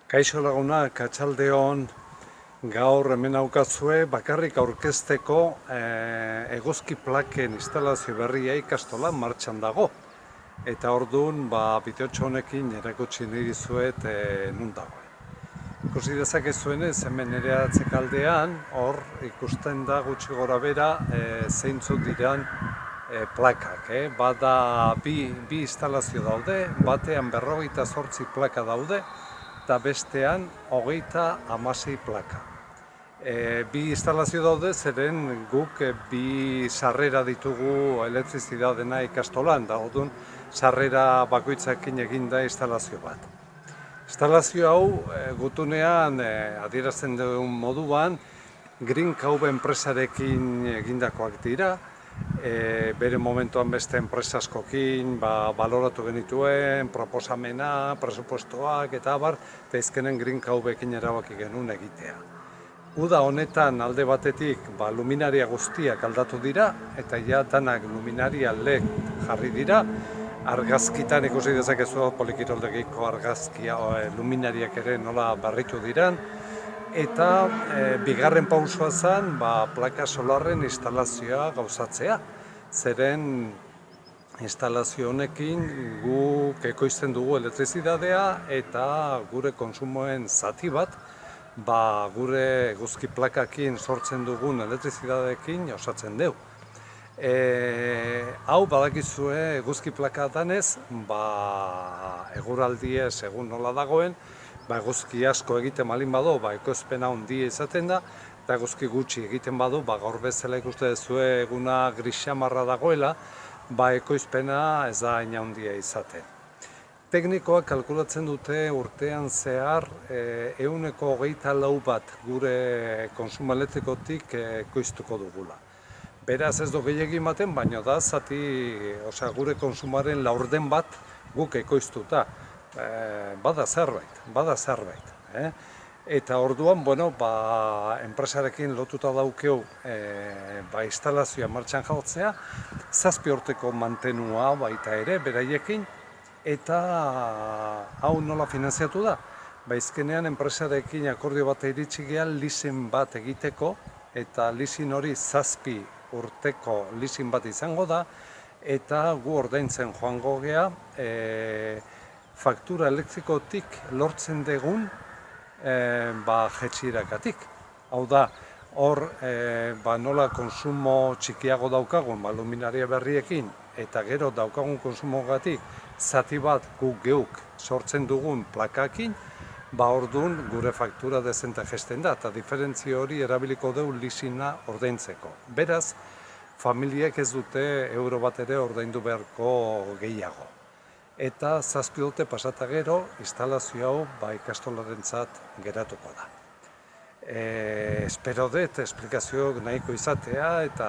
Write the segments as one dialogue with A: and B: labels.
A: Kaixo lagunak, atxaldeon, gaur hemen aukazue bakarrik aurkezteko eguzki plaken instalazio berria ikastola martxan dago. Eta orduan, bideotxo honekin erakutsi nahi dizuet nun dagoen. Ikusi dezakezuenez, hemen nire atzekaldean, hor ikusten da gutxi gora bera zeintzuk diran plakak. Bada bi instalazio daude, batean 58 plaka daude, eta bestean 36 plaka. Bi instalazio daude, zeren guk bi sarrera ditugu elektrizidadena ikastolan, da orduan sarrera bakoitzakin eginda instalazio bat. Instalazio hau gutunean adierazten duen moduan Green Cube enpresarekin egindakoak dira. Bere momentuan beste enpresa askokin baloratu genituen, proposamena, presupuestoak eta abar, eta izkenen Green Cubeekin erabaki genuen egitea. Uda honetan alde batetik luminaria guztiak aldatu dira, eta ja danak luminaria LED jarri dira. Argazkitan ikusi dezakezu polikiroltegiko argazkia luminariak ere nola berritu diran. Eta bigarren pausua zen plaka solarren instalazioa gauzatzea. Zeren instalazio honekin guk ekoizten dugu elektrizidadea eta gure konsumoen zati bat gure eguzki plakakin sortzen dugun elektrizidadeekin osatzen dugu. Hau badakizue eguzki plaka danez, eguraldiez egun nola dagoen, eguzki asko egiten malin badu, ekoizpena handia izaten da, eta eguzki gutxi egiten badu, gaur bezala ikuste duzue eguna grixamarra dagoela, ekoizpena ez da hain handia izaten. Teknikoak kalkulatzen dute urtean zehar 124 bat gure kontsumo elektrikotik ekoiztuko dugula. Beraz ez du gehiegi ematen, baina da zati gure konsumoaren laurden bat guk ekoiztuta. Bada zerbait. Eta orduan, enpresarekin lotuta daukeu instalazioa martxan jartzea, 7 urteko mantenua baita ere, beraiekin, eta hau nola finanziatu da? Izkenean enpresarekin akordio bat iritsi gehan leasing bat egiteko, eta leasing hori 7 urteko leasing bat izango da, eta gu ordaintzen joango gea, faktura elektrikotik lortzen dugun jetxirakatik. Hau da, hor nola konsumo txikiago daukagun luminaria berriekin eta gero daukagun konsumogatik zati bat guk geuk sortzen dugun plakakin, orduan gure faktura dezente jesten da, eta diferentzia hori erabiliko dugu leasinga ordaintzeko. Beraz, familiek ez dute euro bat ere ordaindu beharko gehiago. Eta 7 urte pasata gero, instalazio hau ikastolarentzat geratuko da. Espero dut esplikazioak nahiko izatea eta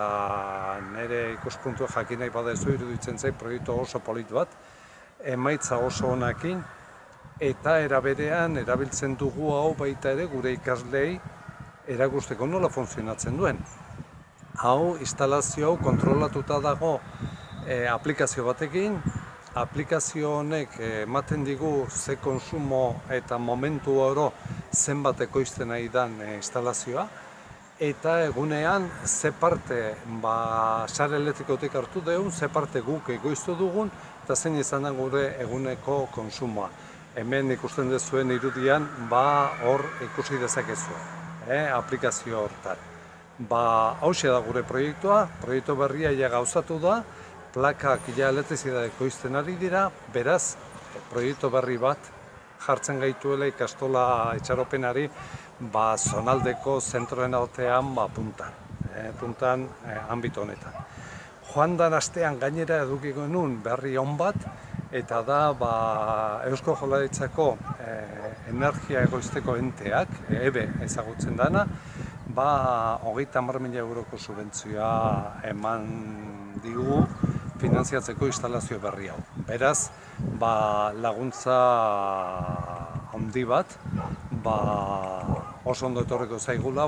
A: nire ikuspuntua jakin nahi badezu iruditzen zait proiektu oso polit bat, emaitza oso honakin, eta eraberean erabiltzen dugu hau baita ere gure ikaslei erakusteko nola funtzionatzen duen. Hau, instalazio hau kontrolatuta dago aplikazio batekin. Aplikazio honek ematen digu ze konsumo eta momentu oro zenbat ekoizten nahi den instalazioa, eta egunean ze parte sare elektrikotik hartu dugun, ze parte guk ekoiztu dugun, eta zein izan da gure eguneko konsumoa. Hemen ikusten duzuen irudian, hor ikusi dezakezu, aplikazio hortan. Hauxe da gure proiektua, proiektu berria ja gauzatu da, plakak ja elektrizidade ekoizten ari dira, beraz, proiektu berri bat jartzen gaituela ikastola itxaropenari zonaldeko zentroen artean puntan anbito honetan. Joan dan astean gainera edukiko genuen berri on bat, eta da Eusko Jaurlaritzako energia egoizteko enteak, EBE ezagutzen dana, 30.000 euroko subentzioa eman digu finantziatzeko instalazio berri hau. Beraz, laguntza handi bat, oso ondo etorriko zaigula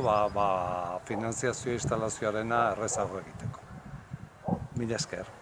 A: finantziazio instalazioarena errezago egiteko. Mila esker.